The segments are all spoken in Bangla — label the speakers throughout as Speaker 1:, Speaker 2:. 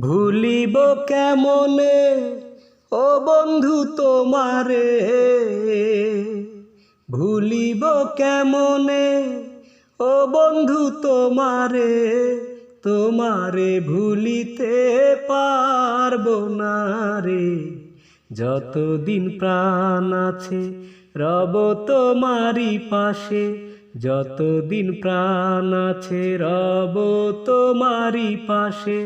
Speaker 1: ভুলিব কেমনে ও বন্ধু তোমারে, ভুলিব কেমনে ও বন্ধু তোমারে, তোমারে ভুলিতে পারবো না রে। যতদিন প্রাণ আছে রব তোমারি পাশে, যতদিন প্রাণ আছে রব তোমারি পাশে,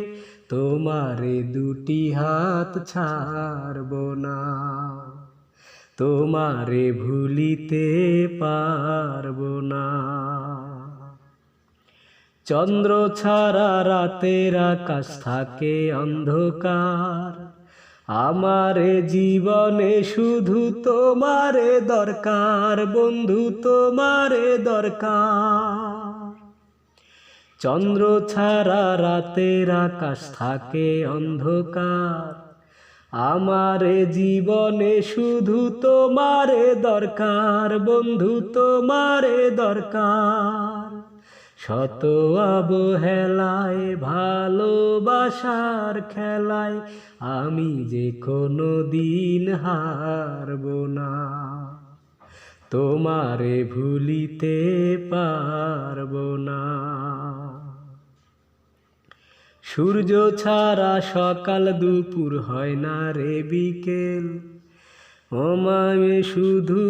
Speaker 1: তোমারে দুটি হাত ছাড়ব না, তোমারে ভুলিতে পারব না। চন্দ্র ছাড়া রাতের আকাশ থাকে অন্ধকার, আমারে জীবনে শুধু তোমারে দরকার বন্ধু, তোমারে দরকার। চন্দ্র ছাড়া রাতের আকাশ থাকে অন্ধকার, আমারে জীবনে শুধু তোমারে দরকার বন্ধু, তোমারে দরকার। শত অবহেলায় ভালোবাসার খেলায় আমি যে কোনো দিন হারব না, তোমারে ভুলিতে পারব না। সূর্য ছাড়া সকাল দুপুর হয় না রে বিকেল, আমি শুধু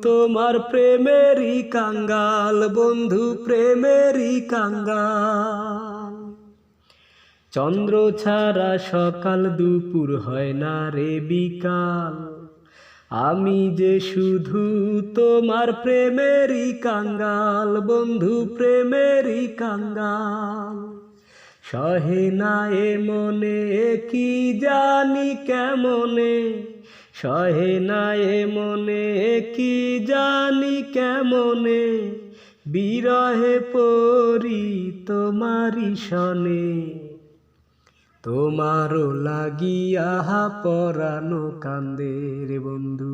Speaker 1: তোমার প্রেমেরই কাঙ্গাল বন্ধু, প্রেমেরই কাঙ্গাল। চন্দ্র ছাড়া সকাল দুপুর হয় না রে বিকাল, আমি যে শুধু তোমার প্রেমেরই কাঙ্গাল বন্ধু, প্রেমেরই কাঙ্গাল। সহে না এ মনে কি জানি কেমনে, সহে না এ মনে কি জানি কেমনে, বিরহে পড়ি তোমারি সনে। তোমারও লাগিয়া পরানো কান্দে রে বন্ধু,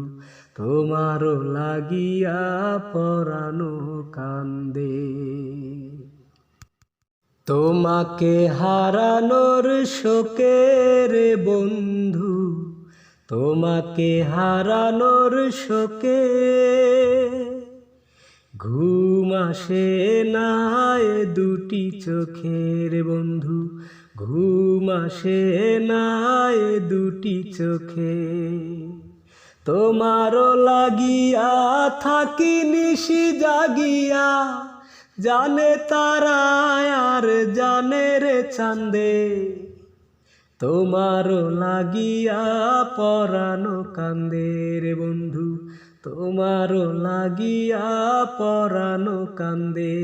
Speaker 1: তোমারও লাগিয়া পরানো কান্দে। তোমাকে হারানোর শোকে রে বন্ধু, তোমাকে হারানোর শোকে, ঘুম আসে না এ দুটি চোখের বন্ধু, ঘুম আসে না এ দুটি চোখে। তোমারও লাগিয়া থাকি নিশি জাগিয়া, জানে তারায় আর জানে রে চাঁদে। তোমারও লাগিয়া পরানো কান্দে রে বন্ধু, তোমারও লাগিয়া পরানো কান্দে।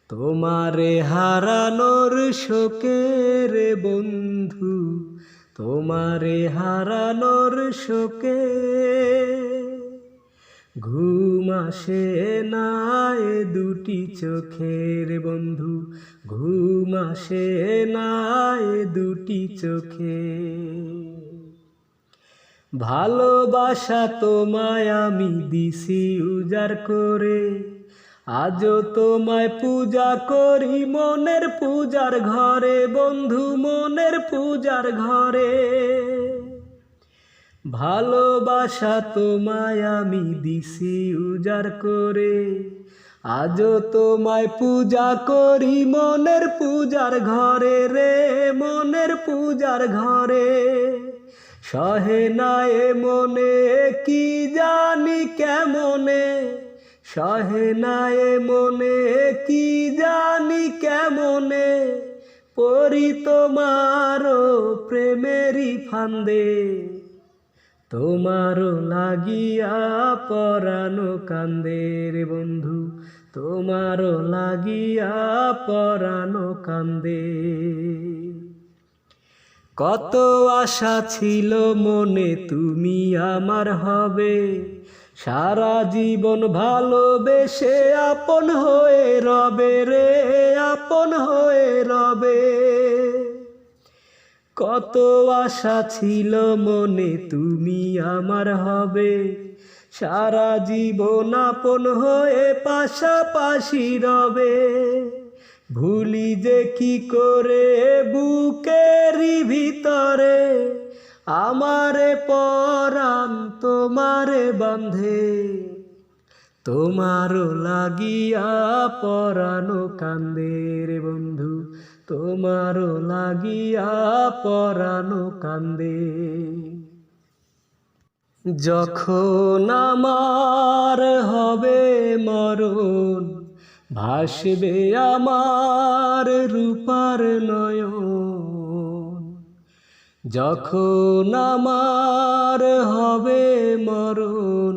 Speaker 1: তোমারে হারানোর শোকে রে বন্ধু, তোমারে হারানোর শোকে, ঘুম আসে না এ দুটি চোখের বন্ধু, ঘুম আসে না এ দুটি চোখে। ভালোবাসা তোমায় আমি দিছি উজাড় করে, আজও তোমায় পূজা করি মনের পূজার ঘরে বন্ধু, মনের পূজার ঘরে। ভালোবাসা তোমায় আমি দিছি উজাড় করে, আজও তোমায় পূজা করি মনের পূজার ঘরে রে, মনের পূজার ঘরে। সহে না এ মনে কি জানি কেমনে, সহে না এ মনে কি জানি কেমনে, পড়ি তোমারও প্রেমেরই ফান্দে। তোমারও লাগিয়া পরানো কান্দে রে বন্ধু, তোমারও লাগিয়া পরানো কান্দে। কত আশা ছিল মনে তুমি আমার হবে, সারা জীবন ভালোবেসে আপন হয়ে রবে রে, আপন হয়ে রবে। কত আশা ছিল মনে তুমি আমার হবে, সারা জীবন আপন হয়ে পাশাপাশি রবে। ভুলি যে কি করে বুকে ভিতরে আমারে পরাণ তোমারে বান্ধে, তোমারও লাগিয়া পরানো কান্দে রে বন্ধু, তোমারও লাগিয়া পরানো কান্দে। যখন আমার হবে মরণ, ভাসবে আমার রূপার নয়ন। যখন আমার হবে মরণ,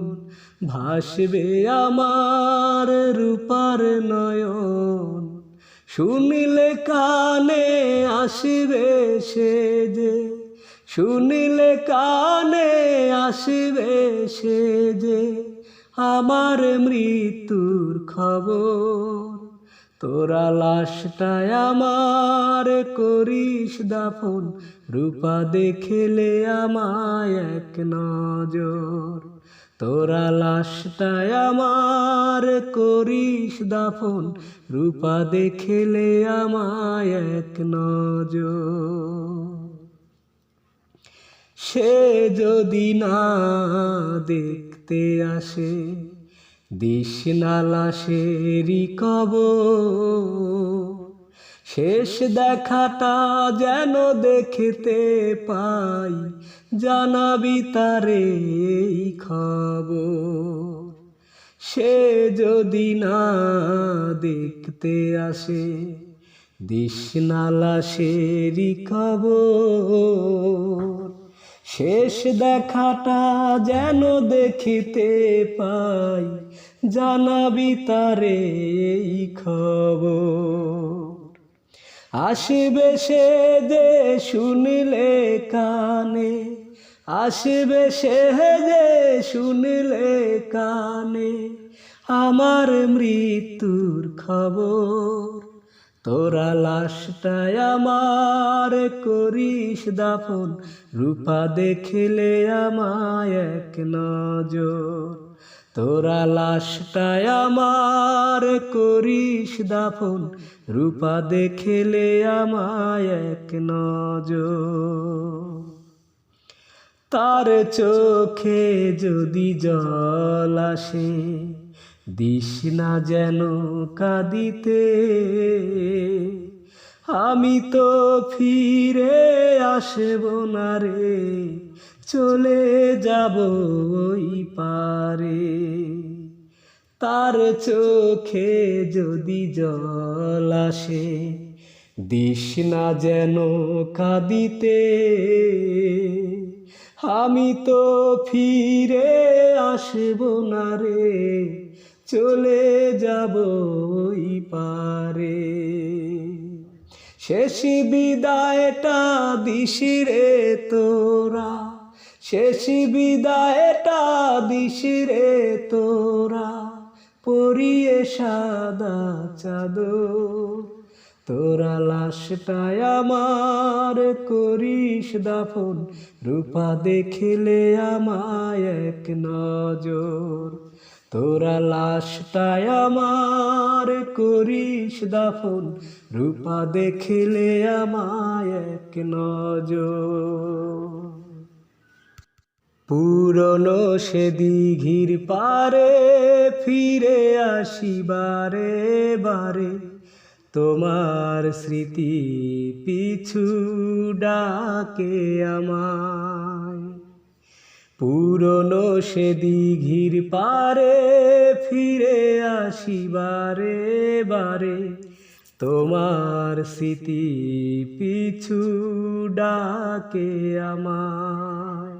Speaker 1: ভাসবে আমার রূপার নয়ন। শুনিলে কানে আসিবে সে যে, শুনিলে কানে আসিবে সে যে আমার মৃত্যুর খবর। তোরা লাশটায় আমার করিস দাফন, রূপা দেখলে আমায় এক নজর। তোরা লাশটায় আমার করিস দাফন, রূপা দেখলে আমায় এক নজর। সে যদি না দেখতে আসে, দিস না লাশেরই কবর। শেষ দেখাটা যেন দেখতে পাই, জানাবি তারে এই খবর। সে যদি না দেখতে আসে, দিস না লাশেরই খবর। শেষ দেখাটা যেন দেখিতে পাই, জানাবি তারে এই খবর। আসিবে সে যে শুনিলে কানে, আসিবে সে যে শুনিলে কানে আমার মৃত্যুর খবর। তোরা লাশটায় আমার করিস দাফন, রূপা দেখলে আমায় এক নজর। তোরা লাশটায় আমার করিস দাফন, রূপা দেখলে আমায় এক নজর। তার চোখে যদি জল আসে, দিস না যেন কাঁদিতে। আমি তো ফিরে আসব না রে, চলে যাব ওই পারে। তার চোখে যদি জল আসে, দিস না যেন কাঁদিতে। আমি তো ফিরে আসব না রে, চলে যাব ওই পারে। শেষ বিদায়টা দিস রে তোরা, শেষ বিদায়টা দিস রে তোরা, পরিয়ে সাদা চাদর। তোরা লাশটায় আমার করিস দাফন, রূপা দেখলে আমায় এক নজর। তোরা লাশটায় আমার করিস দাফন, রূপা দেখলে আমায় এক নজর। পুরনো সে দিঘির পারে ফিরে আসি বারে বারে, তোমার স্মৃতি পিছু ডাকে আমায়। পুরনো সে দিঘির পারে ফিরে আসি বারে বারে, তোমার স্মৃতি পিছু ডাকে আমায়।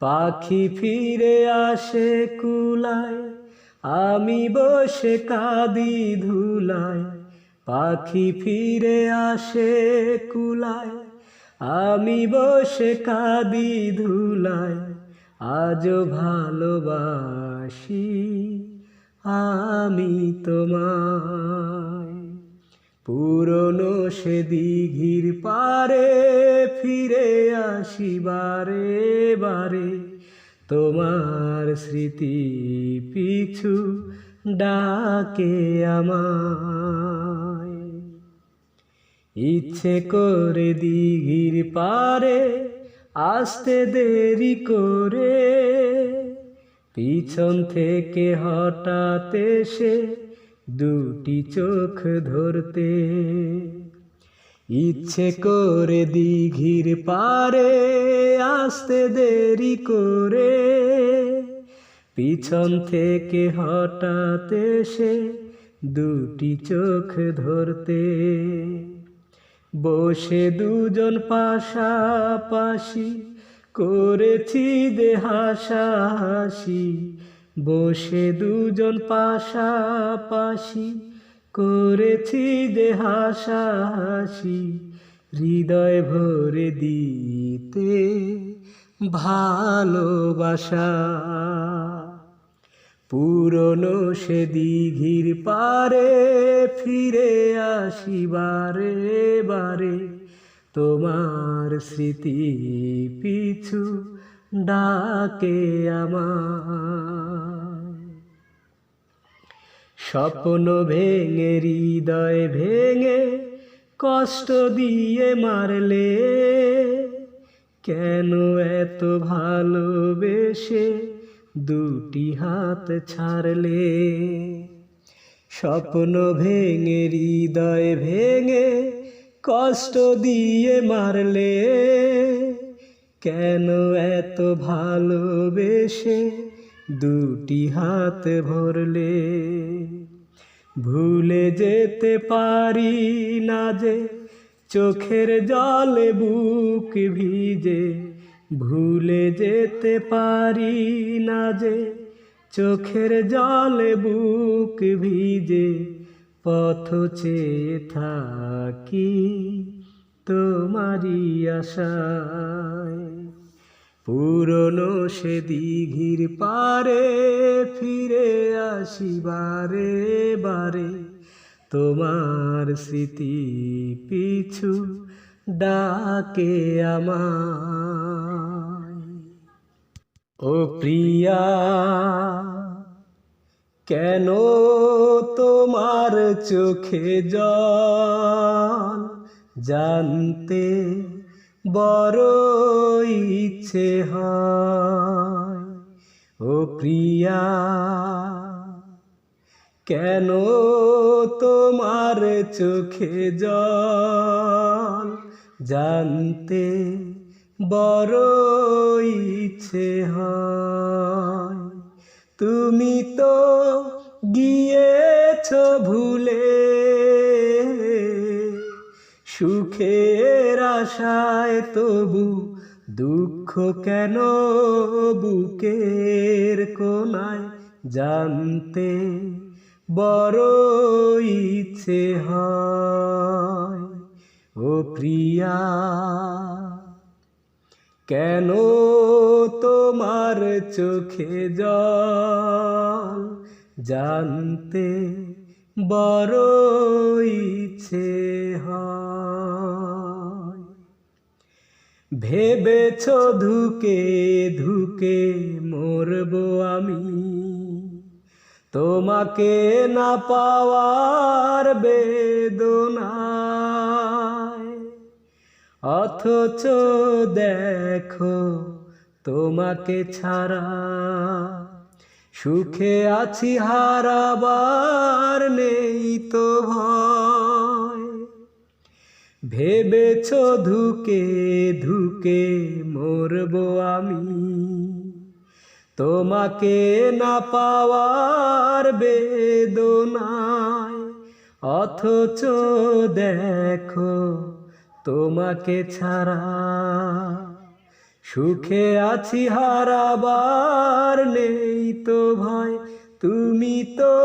Speaker 1: পাখি ফিরে আসে কুলায়, আমি বসে কাঁদি ধুলায়। পাখি ফিরে আসে কুলায়, আমি বসে কাঁদি ধুলায়। আজও ভালোবাসি আমি তোমায়। পুরনো সে দিঘির পারে ফিরে আসি বারে বারে, তোমার স্মৃতি পিছু ডাকে আমায়। ইচ্ছে করে দিঘির পারে আসতে দেরি করে, পিছন থেকে হঠাৎ এসে দুটি চোখ ধরতে। ইচ্ছে করে দিঘির পারে আসতে দেরি করে, পিছন থেকে হঠাৎ এসে দুটি চোখ ধরতে। বসে দুজন পাশাপাশি করেছি যে হাসাহাসি, বসে দুজন পাশাপাশি করেছি যে হাসাহাসি, হৃদয় ভরে দিতে ভালোবাসা। পুরনো সে দিঘির পারে ফিরে আসি বারে বারে, তোমার স্মৃতি পিছু ডাকে আমার। স্বপ্ন ভেঙে হৃদয় ভেঙে কষ্ট দিয়ে মারলে, কেন এত ভালোবেসে দুটি হাত ছাড়লে। স্বপ্ন ভেঙে হৃদয় ভেঙে কষ্ট দিয়ে মারলে, কেন এত ভালোবেসে দুটি হাত ভরলে। ভুলে যেতে পারি না যে চোখের জলে বুক ভিজে, ভুলে যেতে পারি না যে চোখের জলে বুক ভিজে, পথ চেয়ে থাকি তোমারই আশায়। পুরনো সে দিঘির পারে ফিরে আসি বারে বারে, তোমার স্মৃতি পিছু ডাকে আমায়। ও প্রিয়া, কেন তোমার চোখে জল, জানতে বড় ইচ্ছে হয়। ও প্রিয়া, কেন তোমার চোখে জল, জানতে বড় ইচ্ছে হয়। তুমি তো গিয়েছ ভুলে সুখের আশায়, তবু দুঃখ কেন বুকের কোনায়, জানতে বড় ইচ্ছে হয়। ও প্রিয়া, কেন তোমার চোখে জল, জানতে বড় ইচ্ছে হয়। ভেবেছ ধুকে ধুকে মরবো আমি, তোমাকে না পাওয়ার বেদনায়, অথচ দেখো তোমাকে ছাড়া সুখে আছি, হারাবার নেই তো ভয়। ভেবেছ ধুকে ধুকে মরবো আমি, তোমাকে না পাওয়ার বেদনায়, অথচ দেখো তোমাকে ছাড়া সুখে আছি, হারাবার নেই তো ভয়। তুমি তো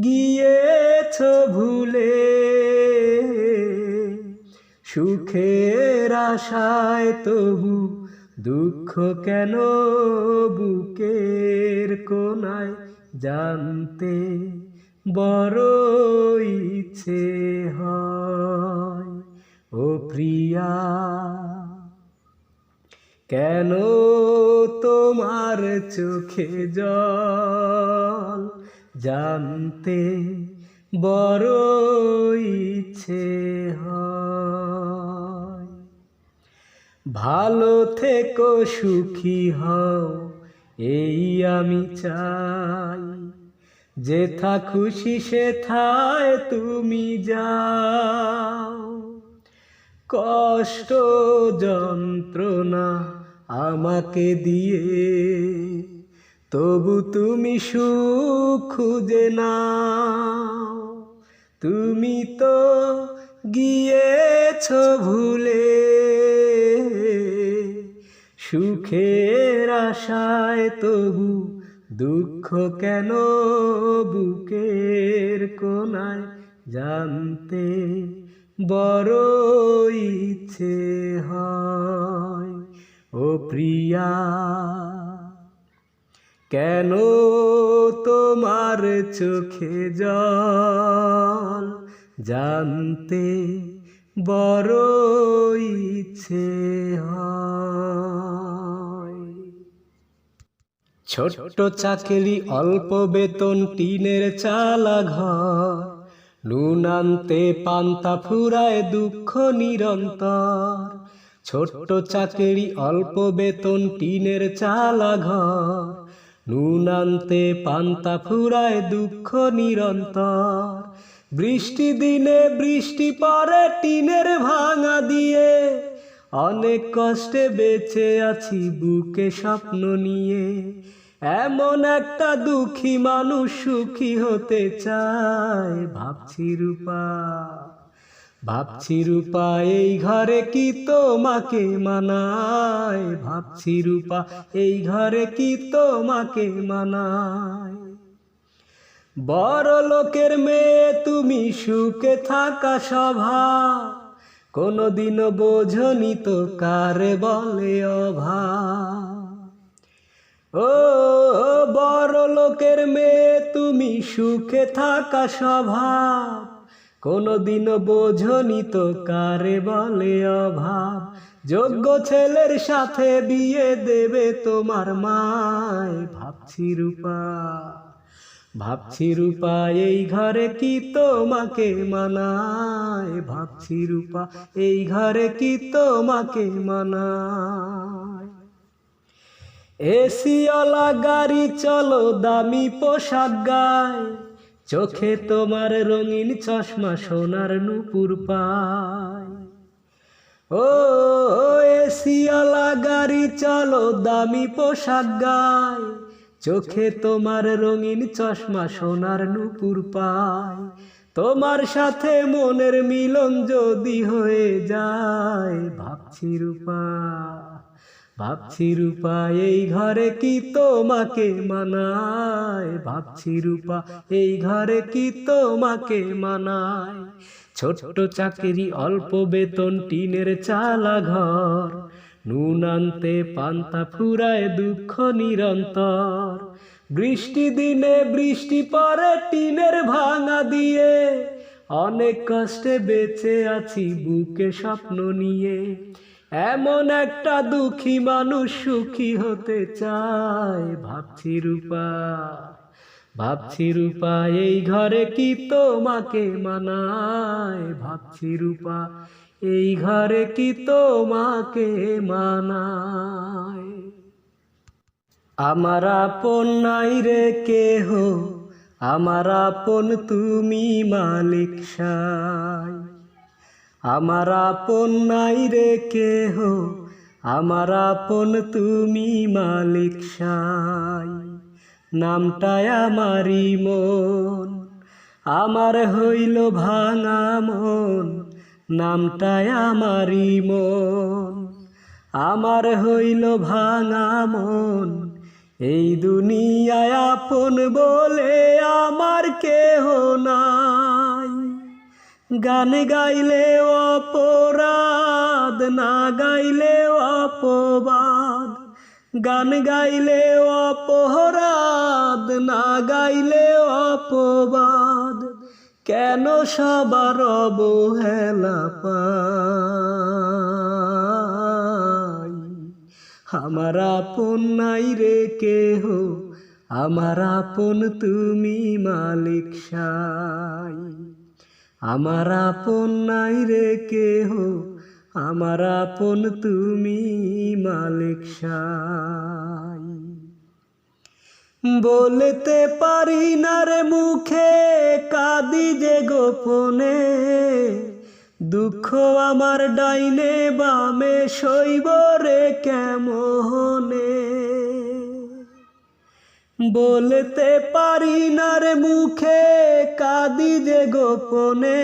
Speaker 1: গিয়েছ ভুলে সুখের আশায়, তবু দুঃখ কেন বুকের কোনায়, জানতে বড় ইচ্ছে হয়। ও প্রিয়া, কেন তোমার চোখে জল, জানতে বড় ইচ্ছে হয়। ভালো থেকো সুখী হও এই আমি চাই, যেথা খুশি সেথায় তুমি যাও। কষ্ট যন্ত্রণা আমাকে দিয়ে তবু তুমি সুখ খুঁজে নাও। তুমি তো গিয়েছ ভুলে সুখের আশায়, তবু দুঃখ কেন বুকের কোনায় জানতে বড় ইচ্ছে হয়। ও প্রিয়া, কেন তোমার চোখে জল জানতে বড় ইচ্ছে হয়। ছোট্ট চাকরি, অল্প বেতন, টিনের চালা ঘর, নুন আনতে পান্তা ফুরায় দুঃখ নিরন্তর। ছোট্ট চাকরি, অল্প বেতন, টিনের চালা ঘর, নুন আনতে পান্তা ফুরায় দুঃখ নিরন্তর। বৃষ্টি দিনে বৃষ্টি পড়ে টিনের ভাঙা দিয়ে, অনেক কষ্টে বেঁচে আছি বুকে স্বপ্ন নিয়ে। এমন একটা দুঃখী মানুষ সুখী হতে চায়, ভাবছি রূপা, ভাবছি রূপা এই ঘরে কি তোমাকে মানায়। ভাবছি রূপা এই ঘরে কি তোমাকে মানায়। বড় লোকের মেয়ে তুমি, সুখে থাকা স্বভাব, কোনদিনও বোঝনি তো কারে বলে অভাব। ও বড় লোকের মেয়ে তুমি, সুখে থাকা স্বভাব, কোনদিনও বোঝনি তো কারে বলে অভাব। যোগ্য ছেলের সাথে বিয়ে দেবে তোমার মায়। ভাবছি রূপা, ভাবছি রূপা এই ঘরে কি তোমাকে মানায়। ভাবছি রূপা এই ঘরে কি তোমাকে মানায়। এসিওয়ালা গাড়ি চলো, দামি পোশাক গায়, চোখে তোমার রঙিন চশমা, সোনার নূপুর পায়। ও এসিওয়ালা গাড়ি চলো, দামি পোশাক গায়, চোখে তোমার রঙিন চশমা, সোনার নূপুর পায়। তোমার সাথে মনের মিলন যদি হয়ে যায়। ভাবছি রূপা, ভাবছি রূপা এই ঘরে কি তোমাকে মানায়। ভাবছি রূপা এই ঘরে কি তোমাকে মানায়। ছোট্ট চাকরি, অল্প বেতন, টিনের চালা ঘর, নুন আনতে পান্তা ফুরায় দুঃখ নিরন্তর। বৃষ্টি দিনে বৃষ্টি পড়ে টিনের ভাঙা দিয়ে, অনেক কষ্টে বেঁচে আছি বুকে স্বপ্ন নিয়ে। এমন একটা দুঃখী মানুষ সুখী হতে চায়। ভাবছি রূপা, ভাবছি রূপা এই ঘরে কি তোমাকে মানায়। ভাবছি রূপা এই ঘরে কি তোমাকে মানায়। আমার আপন নাই রে কেহ, আমার আপন তুমি মালিক সাই। আমার আপন নাই রে কেহ, আমার আপন তুমি মালিক সাই। নামটায় আমারি মন, আমার হইল ভাঙা মন। নামটায় আমারি মন, আমার হইল ভাঙা মন। এই দুনিয়ায় আপন বলে আমার কেহ নাই। গান গাইলে অপরাধ, না গাইলে অপবাদ। গান গাইলে অপরাধ, না গাইলে অপবাদ। কেন সবার অবহেলা পাই। আমার আপন নাই রে কেহ, আমার আপন তুমি মালিক সাই। আমার আপন নাই রে কেহ, আমার আপন তুমি মালিক সাই। বলতে পারি না রে মুখে, কাঁদি যে গোপনে, দুঃখ আমার ডাইনে বামে সইব রে কেমনে। বলতে পারি না রে মুখে, কাঁদি যে গোপনে,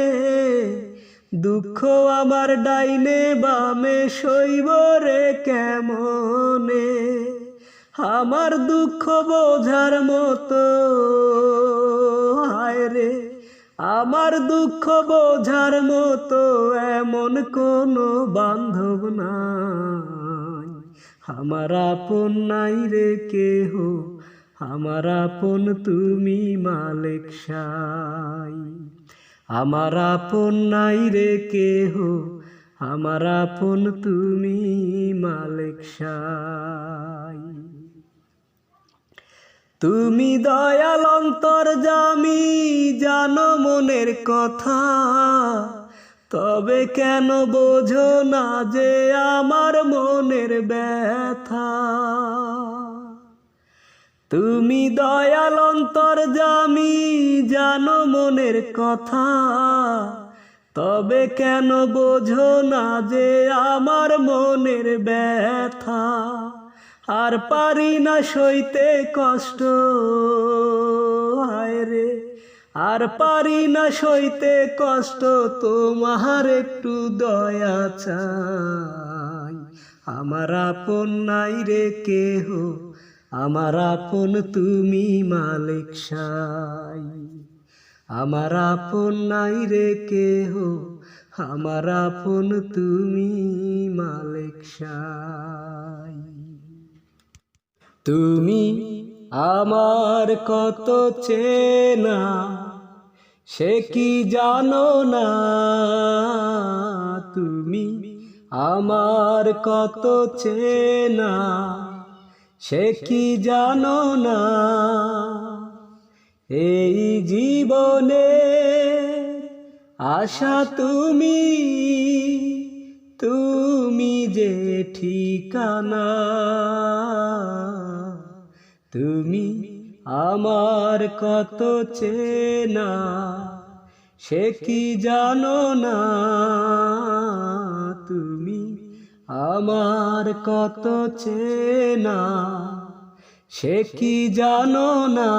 Speaker 1: দুঃখ আমার ডাইনে বামে সইব রে কেমনে। আমার দুঃখ বোঝার মতো, হায় রে, আমার দুঃখ বোঝার মতো এমন কোনো বান্ধব নাই। আমার আপন নাই রে কেহ, আমার আপন তুমি মালিক সাই। আমার আপন নাই রে কেহ, আমার আপন তুমি মালিক সাই। তুমি দয়াল অন্তর্যামী, জানো মনের কথা, তবে কেন বোঝো না যে আমার মনের ব্যথা। তুমি দয়াল অন্তর্যামী, জানো মনের কথা, তবে কেন বোঝো না যে আমার মনের ব্যথা। আর পারি না সইতে কষ্ট, হায় রে, আর পারি না সইতে কষ্ট, তোমার একটু দয়া চাই। আমার আপন নাই রে কেহ, আমার আপন তুমি মালিক সাই। আমার আপন নাই রে কেহ, আমার আপন তুমি মালিক সাই। তুমি আমার কত চেনা, সে কি জানো না। তুমি আমার কত চেনা, সে কি জানো না। এই জীবনে আশা তুমি, তুমি যে ঠিকানা। তুমি আমার কত চেনা, সে কি জানো না। তুমি আমার কত চেনা, সে কি জানো না।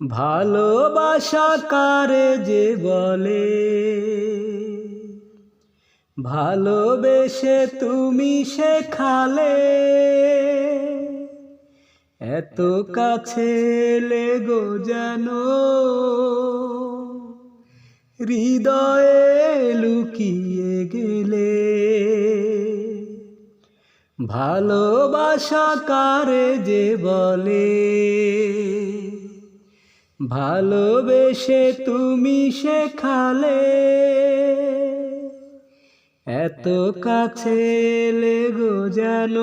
Speaker 1: ভালোবাসা কারে যে বলে, ভালোবেসে তুমি শেখালে, এত কাছে লেগো যেন হৃদয়ে লুকিয়ে গেলে। ভালোবাসা কারে যে বলে, ভালোবেসে তুমি শেখালে, এত কাছে লেগো যেন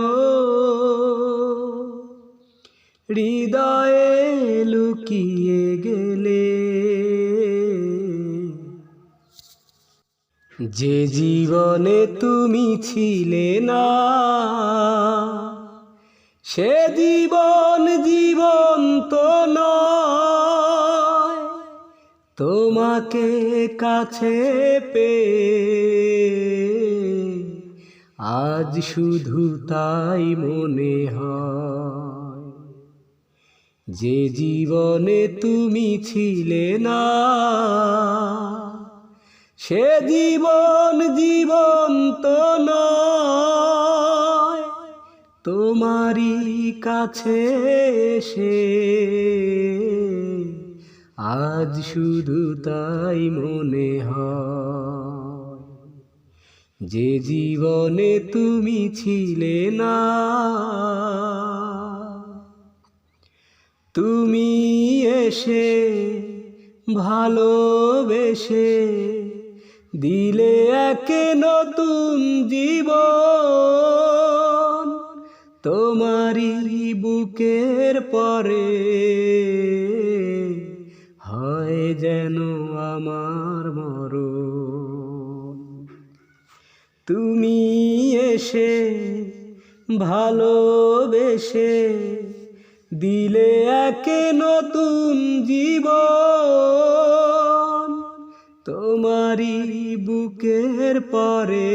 Speaker 1: হৃদয়ে লুকিয়ে গেলে। যে জীবনে তুমি ছিলে না, সে জীবন জীবন্ত নয়। তোমাকে কাছে পেয়ে আজ শুধু তাই মনে হয়। যে জীবনে তুমি ছিলে না, সে জীবন জীবন্ত নয়। তোমারই কাছে এসে আজ শুধু তাই মনে হয়। যে জীবনে তুমি ছিলে না, তুমি এসে ভালোবেসে দিলে এক নতুন জীবন। তোমারি বুকের পরে হয় যেন আমার মরণ। তুমি এসে ভালোবেসে দিলে এক নতুন জীবন। তোমারি বুকের পরে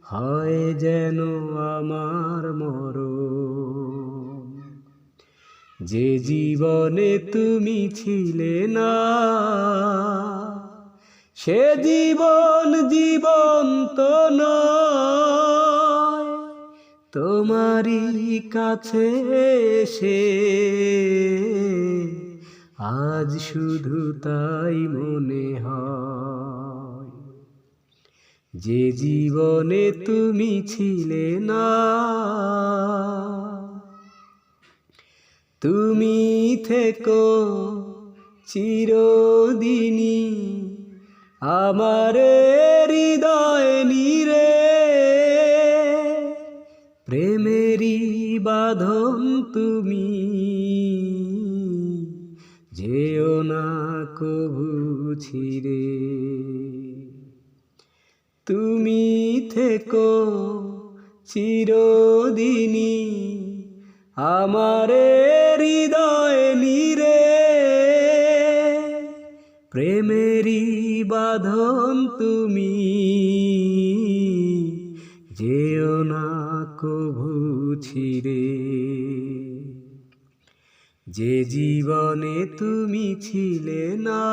Speaker 1: হয় যেন আমার মরণ। যে জীবনে তুমি ছিলে না, সে জীবন জীবন্ত নয়। তোমারি কাছে এসে আজ শুধু তাই মনে হয়। যে জীবনে তুমি ছিলে না, তুমি থেকো চিরদিনই আমার হৃদয় নীরে। প্রেমেরই বাঁধন তুমি, যেও না কভু ছিঁড়ে। তুমি থেকো চিরদিনই আমার হৃদয় নীরে। প্রেমেরই বাঁধন তুমি, যেও না কভু ছিঁড়ে। যে জীবনে তুমি ছিলে না,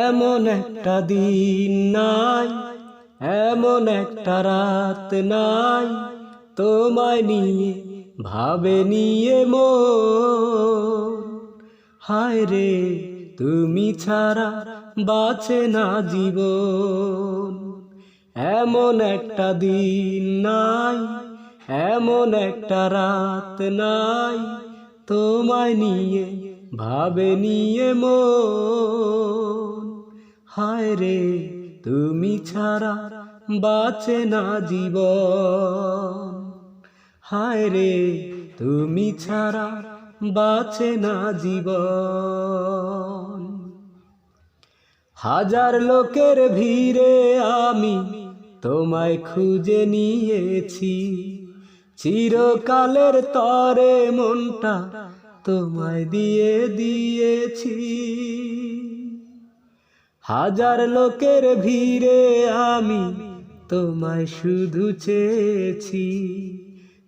Speaker 1: এমন একটা দিন নাই, এমন একটা রাত নাই, তোমায় নিয়ে ভাবে নিয়ে মন। হায় রে তুমি ছাড়া বাঁচে না জীবন। এমন একটা দিন নাই, এমন একটা রাত নাই, তোমায় নিয়ে ভাবে নিয়ে মন। হায় রে তুমি ছাড়া বাঁচে না জীবন। হায় রে তুমি ছাড়া বাঁচে না জীবন। হাজার লোকের ভিড়ে আমি তোমায় খুঁজে নিয়েছি, চিরকালের তরে মনটা তোমায় দিয়ে দিয়েছি। হাজার লোকের ভিড়ে আমি তোমায় শুধু চেয়েছি,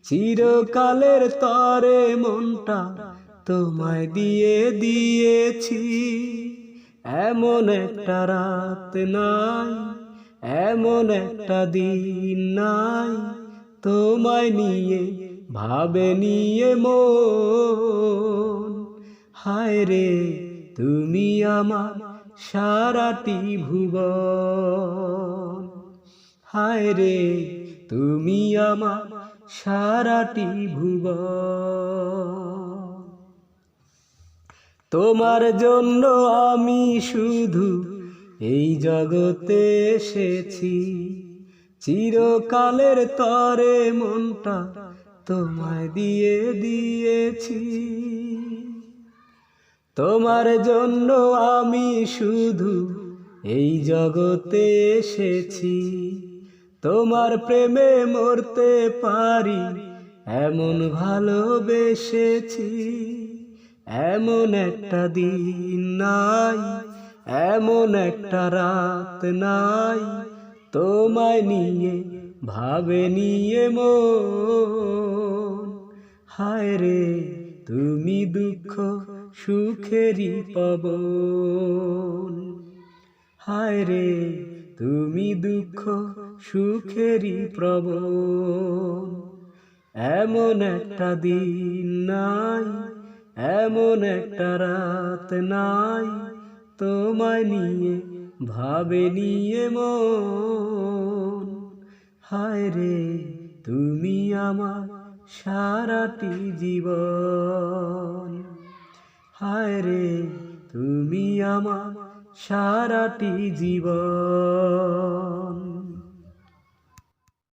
Speaker 1: চিরকালের তরে মনটা তোমায় দিয়ে দিয়েছি। এমন একটা রাত নাই, এমন একটা দিন নাই, তোমায় নিয়ে ভাবে নিয়ে মন। হায় রে তুমি আমার সারাটি ভুবন। হায় রে তুমি আমার সারাটি ভুবন। তোমার জন্য আমি শুধু এই জগতে এসেছি, চিরকালের তরে মনটা তোমায় দিয়ে দিয়েছি। তোমার জন্য আমি শুধু এই জগতে এসেছি, তোমার প্রেমে মরতে পারি এমন ভালোবেসেছি। এমন একটা দিন নাই, এমন একটা রাত নাই, তোমায় নিয়ে ভাবে নিয়ে মন। হায় রে তুমি দুঃখ সুখেরই পবন। হায় রে তুমি দুঃখ সুখেরই প্রবণ। এমন একটা দিন নাই, এমন একটা রাত নাই, তোমায় নিয়ে ভাবে নিয়ে মন। হায় রে তুমি আমার সারাটি জীবন। হায় রে তুমি আমার সারাটি জীবন।